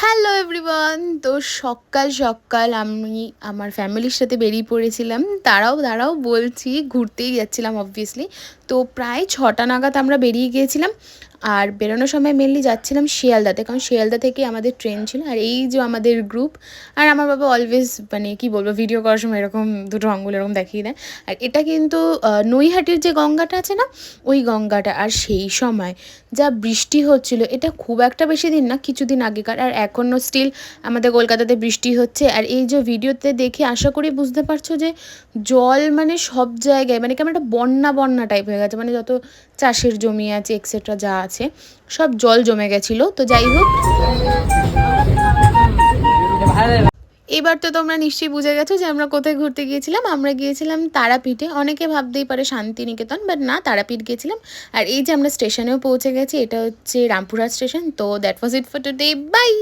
Hello everyone. তো সকাল সকাল আমি আমার ফ্যামিলির সাথে বেরিয়ে পড়েছিলাম। দাঁড়াও বলছি, ঘুরতেই যাচ্ছিলাম অবভিয়াসলি। তো প্রায় 6টা নাগাদ আমরা বেরিয়ে গিয়েছিলাম। আর বেরোনোর সময় মেনলি যাচ্ছিলাম শিয়ালদাতে, কারণ শিয়ালদা থেকে আমাদের ট্রেন ছিল। আর এই যে আমাদের গ্রুপ, আর আমার বাবা অলওয়েজ মানে কি বলবো, ভিডিও করার সময় এরকম দুটো আঙুল এরকম দেখিয়ে দেয়। আর এটা কিন্তু নৈহাটির যে গঙ্গাটা আছে না, ওই গঙ্গাটা। আর সেই সময় যা বৃষ্টি হচ্ছিল, এটা খুব একটা বেশি দিন না, কিছুদিন আগেকার। আর এখনও স্টিল আমাদের কলকাতাতে বৃষ্টি হচ্ছে। আর এই যে ভিডিওতে দেখে আশা করি বুঝতে পারছো যে জল মানে সব জায়গায়, মানে কেমন একটা বন্যা বন্যা টাইপ হয়ে গেছে। মানে যত চাষের জমি আছে এক্সেট্রা যা আছে সব জল জমে গেছিলো। তো যাই হোক, এবার তো তোমরা নিশ্চয়ই বুঝে গেছো যে আমরা কোথায় ঘুরতে গিয়েছিলাম। আমরা গিয়েছিলাম তারাপীঠে। অনেকে ভাবতেই পারে শান্তিনিকেতন, বাট না, তারাপীঠ গিয়েছিলাম। আর এই যে আমরা স্টেশনেও পৌঁছে গেছি, এটা হচ্ছে রামপুরহাট স্টেশন। তো that was it for today, by.